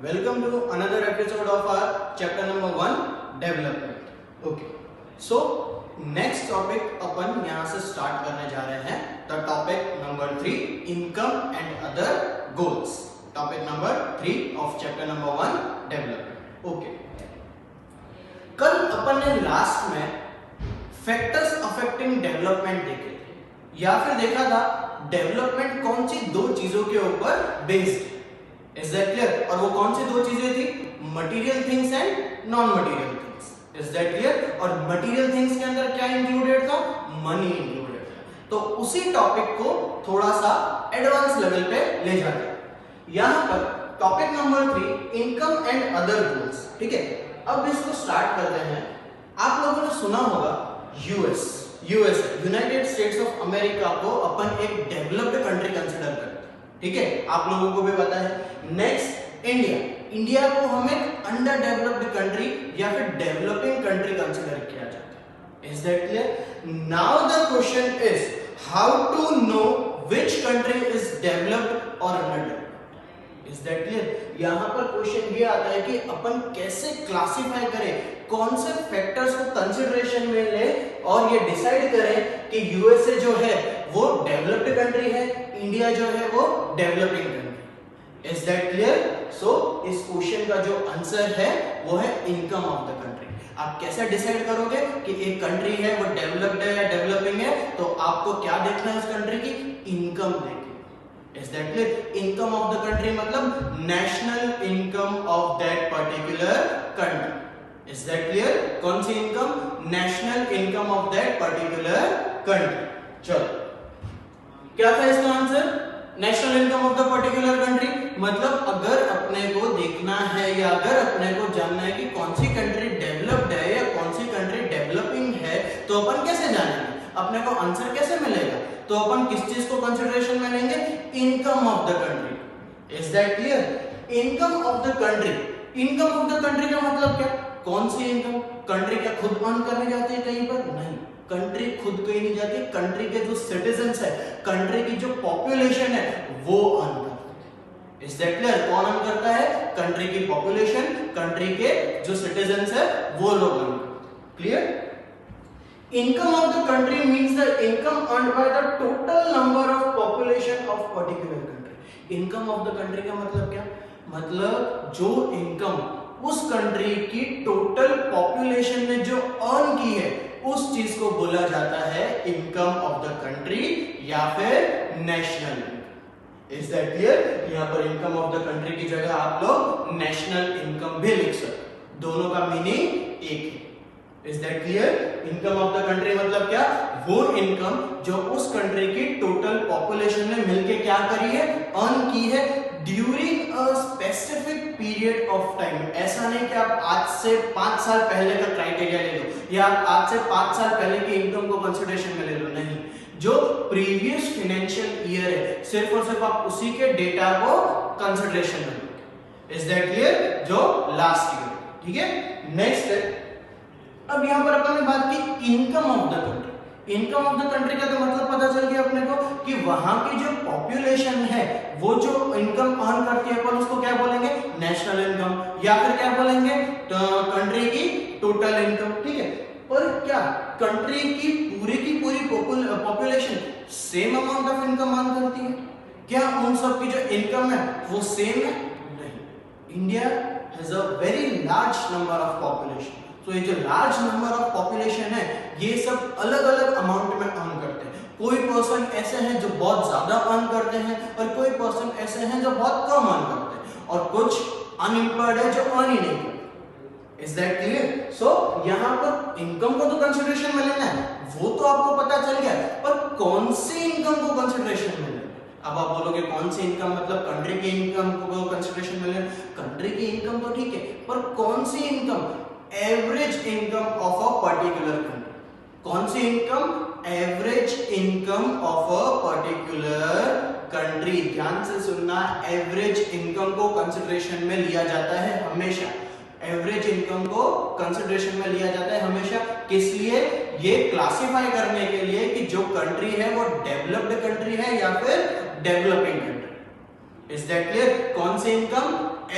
Welcome to another episode of our chapter number 1 development. Okay. So next topic अपन यहाँ से start करने जा रहे हैं. The topic number 3 income and other goals. Topic number 3 of chapter number 1 development. Okay. कल अपन ने last में factors affecting development देखे थे या फिर देखा था डेवलपमेंट कौन सी दो चीजों के ऊपर बेस्ड है. Is that clear? और वो कौन सी दो चीजें थी? Material things and non material things. Is that clear? और मटेरियल थिंग्स के अंदर क्या इंक्लूडेड था? मनी इंक्लूडेड था. तो उसी टॉपिक को थोड़ा सा एडवांस लेवल पे ले जाते हैं. यहां पर topic number 3 income and other goals. ठीक है, अब इसको स्टार्ट करते हैं. आप लोगों ने सुना होगा US United states of America को अपन एक डेवलप्ड कंट्री कंसीडर करते हैं. ठीक है, आप लोगों को भी पता है. नेक्स्ट इंडिया को हम एक अंडर डेवलप्ड कंट्री या फिर डेवलपिंग कंट्री कंसीडर किया जाता है. Is that clear? Now the question is how to know which country is developed और underdeveloped. Is that clear? यहां पर क्वेश्चन ये आता है कि अपन कैसे क्लासिफाई करें, कौन से फैक्टर्स को कंसीडरेशन में ले और ये डिसाइड करें कि यूएसए जो है वो डेवलप्ड कंट्री है, इंडिया जो है वो developing country. Is that clear? So इस क्वेश्चन का जो आंसर है वो है इनकम ऑफ द कंट्री. आप कैसे डिसाइड करोगे कि एक कंट्री है वो डेवलप्ड है या डेवलपिंग है? तो आपको क्या देखना है उस कंट्री की? इनकम देखनी. Is that clear? Income of the country मतलब national income of that particular country. Is that clear? कौन सी income? National income of that particular country. चलो, क्या था इसका answer? National income of the particular country. मतलब अगर अपने को देखना है या अगर अपने को जानना है कि कौन सी कंट्री डेवलप्ड है या कौन सी कंट्री डेवलपिंग है, तो अपन कैसे जानेंगे? अपने को आंसर कैसे मिलेगा? तो अपन किस चीज को कंसीडरेशन में लेंगे? Income of the country. Is that clear? Income of the country. Income of the country का मतलब क्या? कौन सी इनकम? कंट्री क्या खुद अर्न करने जाती है कहीं पर? नहीं, कंट्री खुद कहीं नहीं जाती. कंट्री के जो सिटीजन्स है, कंट्री की जो पॉपुलेशन है वो अर्न करती है. Is that clear? कौन अर्न करता है? कंट्री की पॉपुलेशन, कंट्री के जो सिटीजन्स है वो लोग अर्न करते हैं. Clear? Income of the country means the income earned by the total number of population of particular country. Income of the country का मतलब क्या? मतलब जो इनकम उस कंट्री की टोटल पॉपुलेशन ने जो अर्न की है उस चीज को बोला जाता है इनकम ऑफ द कंट्री या फिर national income. Is that clear? यहां पर इनकम ऑफ द कंट्री की जगह आप लोग नेशनल इनकम भी लिख सकते. दोनों का मीनिंग एक है. Is that clear? Income of the country मतलब क्या? वो इनकम जो उस कंट्री की टोटल पॉपुलेशन ने मिलके क्या करी है? अर्न की है during a specific period of time. ऐसा नहीं कि आप आज से 5 साल पहले का क्राइटेरिया ले लो या आप आज से 5 साल पहले की इनकम को कंसीडरेशन में ले लो. नहीं, जो प्रीवियस फाइनेंशियल ईयर है सिर्फ और सिर्फ आप उसी के डेटा को कंसीडरेशन में लो. Is that clear? जो लास्ट ईयर. ठीक है, नेक्स्ट है. अब यहां पर अपन ने बात की income of the country. Income of the country का तो मतलब पता चल गया अपने को कि वहां की जो पॉपुलेशन है वो जो इनकम अर्न करती है अपन उसको क्या बोलेंगे? नेशनल इनकम या फिर क्या बोलेंगे? कंट्री की टोटल इनकम. ठीक है, पर क्या कंट्री की पूरी population same amount of income earn करती है? क्या उन सब की जो इनकम है वो सेम है? नहीं. India has a very large number of population. तो ये जो लार्ज नंबर ऑफ पॉपुलेशन है ये सब अलग अलग अमाउंट में अर्न करते हैं. कोई पर्सन ऐसे हैं जो बहुत ज्यादा अर्न करते हैं और कोई पर्सन ऐसे हैं जो बहुत कम अर्न करते हैं और कुछ अनएम्प्लॉयड है जो अर्न ही नहीं करते. Is that clear? सो यहां पर इनकम को तो कंसीडरेशन में लेना है, वो तो आपको पता चल गया, पर कौन सी इनकम को कंसीडरेशन में लेना? अब आप बोलोगे कौन सी इनकम? मतलब कंट्री की इनकम को कंसीडरेशन में लेना. कंट्री की इनकम तो ठीक है, पर कौन सी income? Average income of a particular country. कौन सी income? Average income of a particular country. ध्यान से सुनना, एवरेज इनकम को कंसीडरेशन में लिया जाता है हमेशा. एवरेज इनकम को कंसीडरेशन में लिया जाता है हमेशा. किस लिए? ये क्लासिफाई करने के लिए कि जो कंट्री है वो डेवलप्ड कंट्री है या फिर developing country. Is that clear? कौन सी इनकम?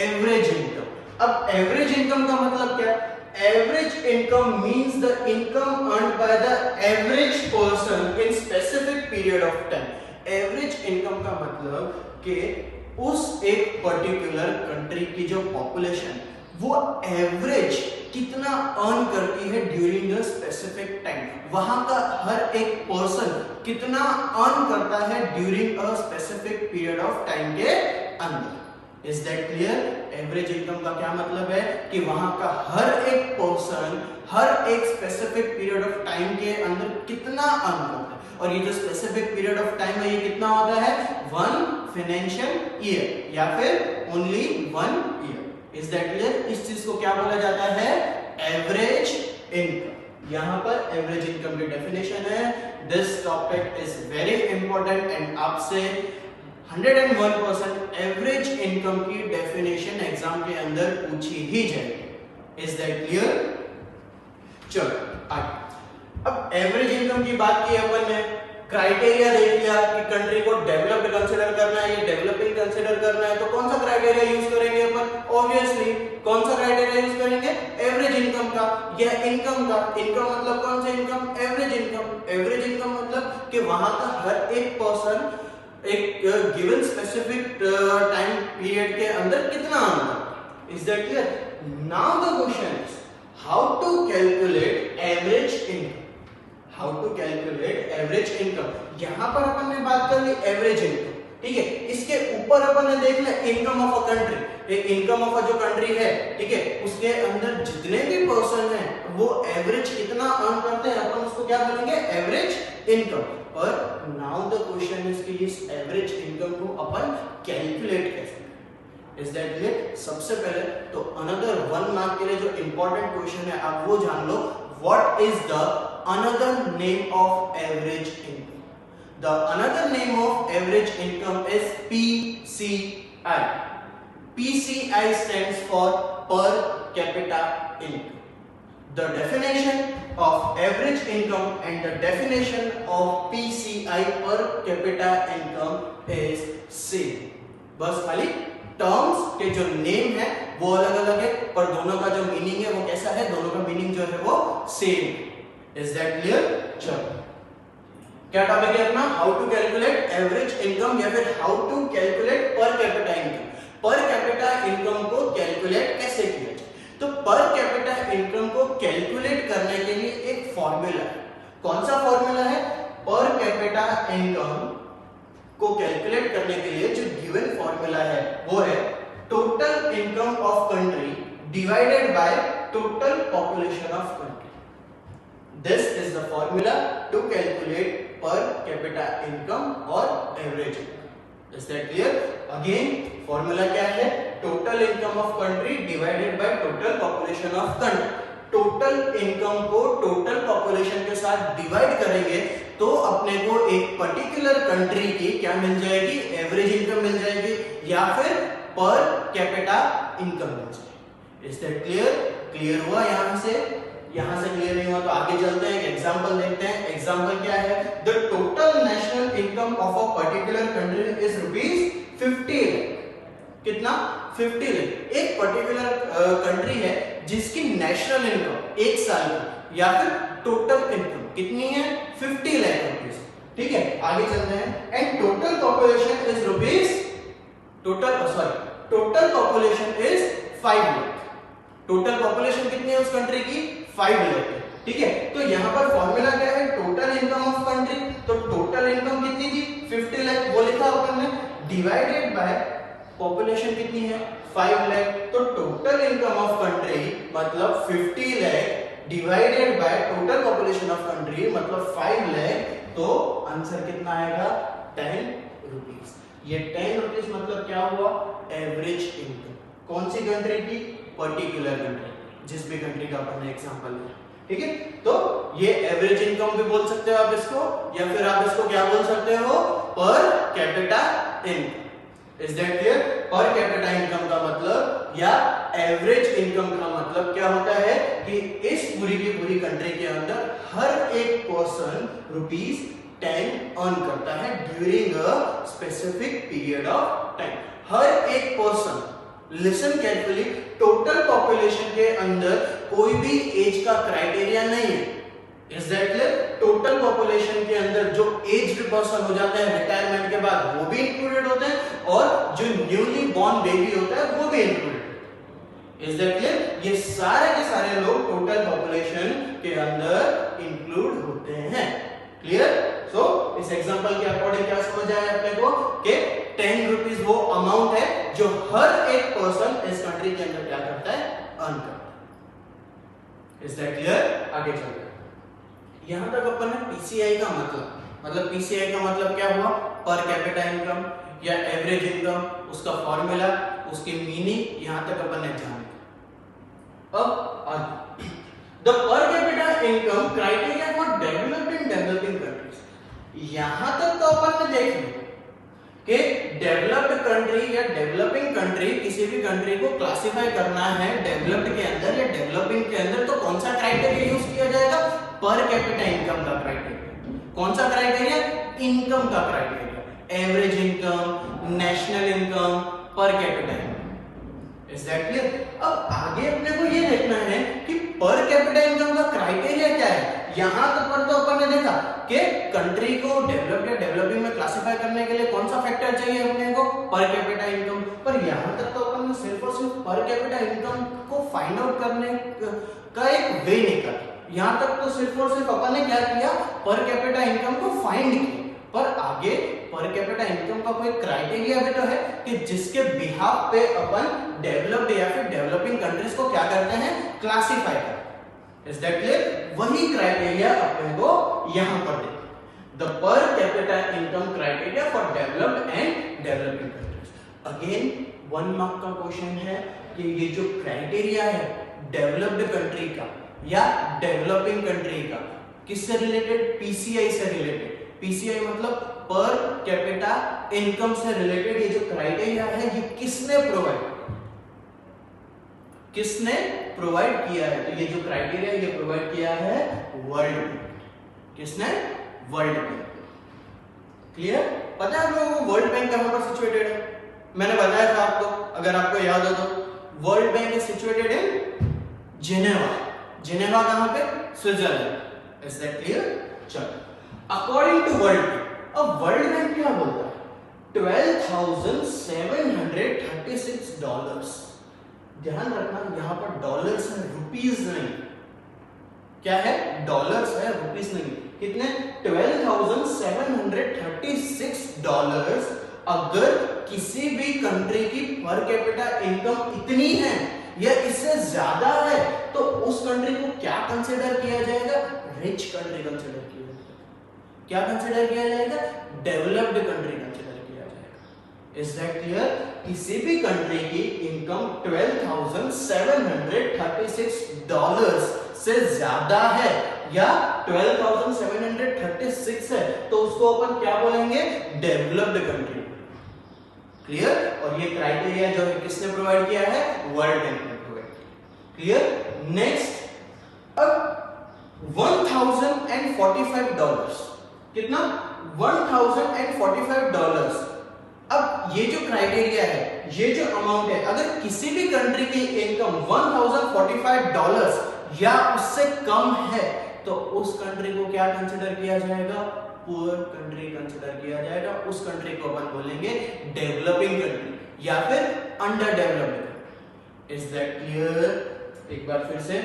Average income. अब एवरेज इनकम का मतलब क्या? Average income means the income earned by the average person in specific period of time. Average income का मतलब कि उस एक पर्टिकुलर कंट्री की जो पॉपुलेशन वो एवरेज कितना अर्न करती है ड्यूरिंग अ स्पेसिफिक टाइम, वहां का हर एक पर्सन कितना अर्न करता है during a specific period of time के अंदर। Is that clear? Average income का क्या मतलब है कि वहां का हर एक पर्सन हर एक स्पेसिफिक पीरियड ऑफ टाइम के अंदर कितना अर्न करता है, और ये जो स्पेसिफिक पीरियड ऑफ टाइम है ये कितना होता है? 1 फाइनेंशियल ईयर या फिर only 1 year. Is that clear? इस चीज को क्या बोला जाता है? Average income. यहां पर एवरेज इनकम की डेफिनेशन है। This topic is very important and आपसे 101% एवरेज इनकम की डेफिनेशन एग्जाम के अंदर पूछी ही जाएगी। Is that clear? चलो आगे। अब एवरेज इनकम की बात की अपन ने, क्राइटेरिया देख लिया कि कंट्री को डेवलप्ड कंसीडर करना है या डेवलपिंग कंसीडर करना है, तो कौन सा क्राइटेरिया यूज करेंगे अपन? ऑब्वियसली कौन सा क्राइटेरिया यूज करेंगे? एवरेज इनकम का या इनकम का। इनकम मतलब कौन सा income? Average income. Average income मतलब कि वहां का हर एक पर्सन एक गिवन स्पेसिफिक टाइम पीरियड के अंदर कितना आना। Is that clear? Now the question is how to calculate average income. How to calculate average income. यहां पर अपन ने बात कर ली एवरेज इनकम, ठीक है। इसके ऊपर अपन ने देख लिया income of a country. Income of अ जो कंट्री है, ठीक है, उसके अंदर जितने भी पर्सन हैं वो एवरेज कितना अर्न करते हैं, अपन उसको क्या बोलेंगे? Average income. और नाउ द क्वेश्चन इज कि इस एवरेज इनकम को अपन कैलकुलेट कैसे करें? Is that clear? सबसे पहले तो अनदर 1 मार्क के लिए जो इंपॉर्टेंट क्वेश्चन है आप वो जान लो। What is the another name of average income? The another name of average income is PCI. PCI stands for per capita income. The definition of average income and the definition of PCI per capita income is same. बस खाली terms के जो name है वो अलग अलग है, पर दोनों का जो मीनिंग है वो कैसा है? दोनों का मीनिंग जो है वो सेम। Is that clear? चलो क्या टॉपिक है अपना? How to calculate average income या फिर how to calculate per capita income. Per capita income को कैलकुलेट कैसे किया जाए? तो पर कैपिटा इनकम को कैलकुलेट करने के लिए एक फॉर्मूला है। कौन सा फॉर्मूला है? पर कैपिटा इनकम को कैलकुलेट करने के लिए जो गिवन फॉर्मूला है वो है total income of country divided by total population of country. This is the formula to calculate per capita income और average income. Is that clear? Again formula क्या है? Total income of country divided by total population of country. Total income को total population के साथ divide करेंगे तो अपने को एक पर्टिकुलर कंट्री की क्या मिल जाएगी? एवरेज इनकम मिल जाएगी या फिर पर कैपिटा इनकम मिल जाएगी। Is that clear? क्लियर हुआ यहां से? यहां से क्लियर नहीं हुआ तो आगे चलते हैं, एक एग्जांपल देखते हैं। एग्जांपल क्या है? The total national income of a particular country is ₹50 lakh. कितना? 50 लाख। एक पर्टिकुलर कंट्री है जिसकी नेशनल इनकम एक साल की या फिर टोटल इनकम कितनी है? 50 लाख रुपीस। ठीक है, आगे चलते हैं। And total population is total population is 5 lakh. Total population कितनी है उस कंट्री की? 5 लाख। ठीक है, तो यहां पर फॉर्मूला क्या है? Total income of country. तो टोटल इनकम कितनी थी? 50 लाख, वो लिखा अपन ने, डिवाइडेड बाय पॉपुलेशन कितनी है? 5 लाख। तो टोटल इनकम ऑफ कंट्री मतलब 50 lakh divided by total population of country मतलब 5 लाख। तो आंसर कितना आएगा? 10 रुपीस। ये 10 रुपीस मतलब क्या हुआ? Average income. कौन सी कंट्री की? पर्टिकुलर कंट्री, जिस भी कंट्री का अपन ने एग्जांपल लिया। ठीक है, तो ये एवरेज इनकम भी बोल सकते हो आप इसको, या फिर आप इसको क्या बोल सकते हो? पर capita income. Is that clear? पर कैपिटा इनकम का मतलब या एवरेज इनकम का मतलब क्या होता है कि इस पूरी की पूरी कंट्री के अंदर हर एक पर्सन ₹10 अर्न करता है during a specific period of time. हर एक person, listen carefully, total population के अंदर कोई भी एज का क्राइटेरिया नहीं है। Is that clear? Total population के अंदर जो एज्ड पर्सन हो जाते हैं रिटायरमेंट के बाद वो भी इंक्लूडेड होते हैं और जो न्यूली बॉर्न बेबी होता है वो भी इंक्लूडेड होता है। Is that clear? ये सारे के सारे लोग टोटल पॉपुलेशन के अंदर इंक्लूड होते हैं। क्लियर? सो इस एग्जांपल के अकॉर्डिंग क्या समझ आया अपने को कि 10 रुपीज वो अमाउंट है जो हर एक पर्सन इस कंट्री के अंदर क्या करता है, अर्न करता है। Is that clear? आगे चलते हैं। यहां तक अपन ने पीसीआई का मतलब पीसीआई का मतलब क्या हुआ, पर कैपिटा इनकम या एवरेज इनकम, उसका फॉर्मूला, उसकी मीनिंग यहां तक अपन ने जान लिया। अब द पर capita income criteria for developed and developing countries, यहां तक तो अपन ने देख लिया कि डेवलप्ड कंट्री या डेवलपिंग कंट्री, किसी भी कंट्री को क्लासिफाई करना है डेवलप्ड के अंदर या डेवलपिंग के अंदर, तो कौन सा क्राइटेरिया यूज किया जाएगा, पर कैपिटा इनकम का क्राइटेरिया। कौन सा क्राइटेरिया, इनकम का criteria, average income, national income, per capita income. Is that clear? अब आगे अपने को ये देखना है कि पर कैपिटा इनकम का क्राइटेरिया क्या है। यहां तक पर तो अपन ने देखा कि कंट्री को डेवलप्ड या डेवलपिंग में क्लासिफाई करने के लिए कौन सा फैक्टर चाहिए अपने को, पर कैपिटा इनकम। पर यहां तक तो अपन ने सिर्फ और सिर्फ पर कैपिटा इनकम को फाइंड आउट करने का एक वे निकाला। यहां तक तो सिर्फ और सिर्फ अपन ने क्या किया, पर कैपिटा इनकम को फाइंड किया। पर आगे पर कैपिटा इनकम का कोई क्राइटेरिया भी तो है कि जिसके बिहाफ पे अपन डेवलप्ड या फिर डेवलपिंग कंट्रीज को क्या करते हैं, क्लासिफाई करते हैं। Is that clear? वही क्राइटेरिया अपने को यहां पर देखते, द पर capita income criteria for developed and developing countries. Again 1 mark का क्वेश्चन है कि ये जो क्राइटेरिया है डेवलप्ड कंट्री का या डेवलपिंग कंट्री का, किससे रिलेटेड, पीसीआई से रिलेटेड। पीसीआई मतलब पर कैपिटा इनकम से रिलेटेड ये जो क्राइटेरिया है ये किसने प्रोवाइड किया है, तो ये जो क्राइटेरिया ये प्रोवाइड किया है वर्ल्ड बैंक। किसने, वर्ल्ड बैंक। क्लियर? पता है आप लोगों को वर्ल्ड बैंक कहां पर सिचुएटेड है, मैंने बताया था आपको, अगर आपको याद हो तो। World bank is situated in Geneva. Geneva कहां पे, स्विट्जरलैंड। Is that clear? चलो, अकॉर्डिंग टू वर्ल्ड बैंक, अब वर्ल्ड बैंक क्या बोलता है, $12,736। ध्यान रखना यहां पर डॉलर्स है, रुपीस नहीं। क्या है, डॉलर्स है, रुपीस नहीं। कितने, $12,736। अगर किसी भी कंट्री की पर कैपिटा इनकम इतनी है या इससे ज्यादा है तो उस कंट्री को क्या कंसीडर किया जाएगा, रिच कंट्री कंसीडर किया जाएगा। क्या कंसीडर किया जाएगा, डेवलप्ड कंट्री कंसीडर किया जाएगा। Is that clear? किसी भी कंट्री की इनकम $12,736 से ज्यादा है या 12,736 है तो उसको अपन क्या बोलेंगे, डेवलप्ड कंट्री। क्लियर? और ये क्राइटेरिया जो है किसने प्रोवाइड किया है, वर्ल्ड बैंक ने प्रोवाइड किया। क्लियर? नेक्स्ट, अब $1,045, कितना, $1,045। अब ये जो क्राइटेरिया है, ये जो अमाउंट है, अगर किसी भी कंट्री की इनकम $1,045 या उससे कम है तो उस कंट्री को क्या कंसीडर किया जाएगा, पुअर कंट्री कंसीडर किया जाएगा। उस कंट्री को अपन बोलेंगे डेवलपिंग कंट्री या फिर under developed country. Is that clear? एक बार फिर से,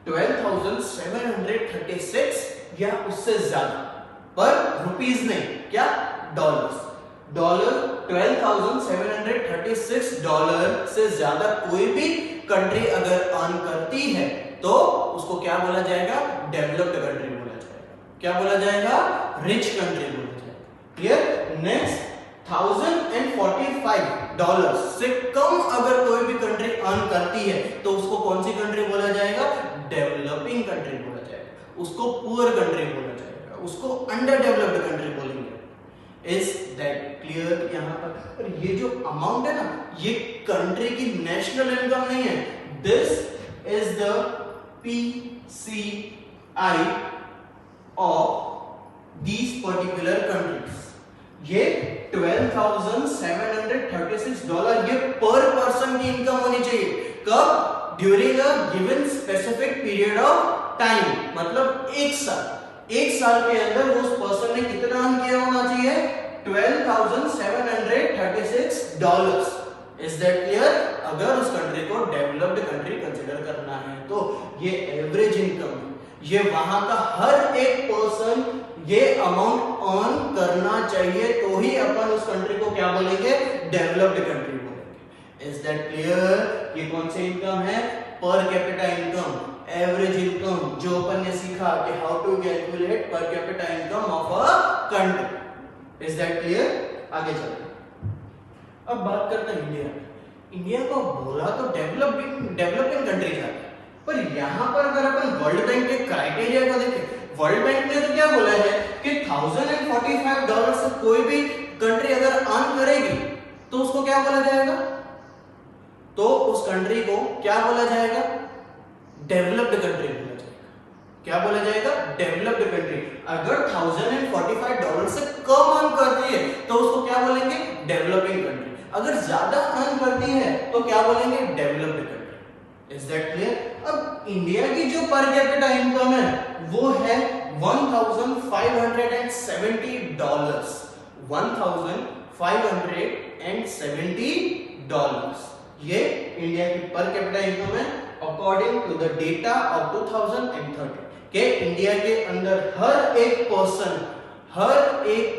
12,736 या उससे ज्यादा, पर रुपीस नहीं, क्या, डॉलर्स। $12,736 से ज्यादा कोई भी कंट्री अगर अर्न करती है तो उसको क्या बोला जाएगा, डेवलप्ड कंट्री बोला जाएगा। क्या बोला जाएगा, रिच कंट्री बोला जाएगा। क्लियर? नेक्स्ट, $1,045 से कम अगर कोई भी कंट्री अर्न करती है तो उसको कौन सी कंट्री बोला जाएगा, डेवलपिंग कंट्री बोला जाएगा। उसको पुअर कंट्री बोला जाएगा, उसको अंडर डेवलप्ड कंट्री बोलेंगे। Is that clear? यहां पर ये जो अमाउंट है ना, ये कंट्री की नेशनल इनकम नहीं है। This is the PCI of these particular countries. ये $12,736 ये पर पर्सन की इनकम होनी चाहिए। कब? During a given specific period of time, मतलब एक साल के अंदर उस पर्सन ने कितना अर्न किया होना चाहिए? $12,736। Is that clear? अगर उस कंट्री को डेवलप्ड कंट्री कंसीडर करना है तो ये एवरेज इनकम है, ये वहां का हर एक पर्सन ये अमाउंट अर्न करना चाहिए, तो ही अपन उस कंट्री को क्या बोलेंगे? डेवलप्ड कंट्री बोलेंगे। Is that clear? ये कौन सी इनकम है? पर कैपिटा इनकम, एवरेज इनकम, जो अपन ने सीखा कि how to calculate per capita income of a country. Is that clear? आगे चलते हैं, अब बात करते हैं इंडिया को बोला तो डेवलपिंग कंट्री है, पर यहां पर अगर अपन वर्ल्ड बैंक के क्राइटेरिया को देखें, वर्ल्ड बैंक ने तो क्या बोला है कि $1045 से कोई भी कंट्री अगर अर्न करेगी तो उसको क्या बोला जाएगा? तो उस कंट्री को क्या बोला जाएगा? डेवलप्ड कंट्री बोला जाएगा। क्या बोला जाएगा? Developed country. अगर $1045 से कम अर्न करती है तो उसको क्या बोलेंगे? Developing country. अगर ज्यादा अर्न करती है तो क्या बोलेंगे? Developed country. Is that clear? अब इंडिया की जो पर कैपिटा इनकम है वो है $1,570। $1,570 ये इंडिया की पर कैपिटा इनकम है according to the data of 2030 के इंडिया के अंदर हर एक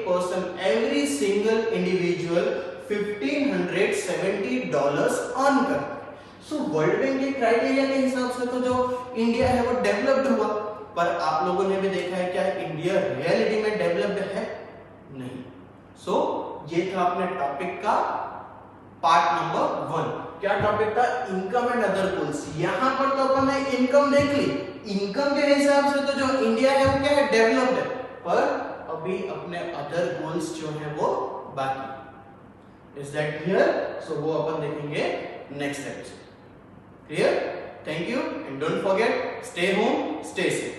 person every single individual $1,570 earn करता है। सो वर्ल्ड बैंक के क्राइटेरिया के हिसाब से तो जो इंडिया है वो डेवलप्ड हुआ, पर आप लोगों ने भी देखा है क्या इंडिया रियलिटी में डेवलप्ड है? नहीं। सो ये था अपने टॉपिक का पार्ट नंबर 1। क्या टॉपिक था? Income and other goals. यहां पर तो अपन ने इनकम देख ली, इनकम के हिसाब से तो जो इंडिया है वो क्या है? डेवलप्ड है, पर अभी अपने अदर गोल्स जो है वो बाकी। Is that clear? सो वो अपन देखेंगे next episode. Clear? Thank you and don't forget, stay home, stay safe.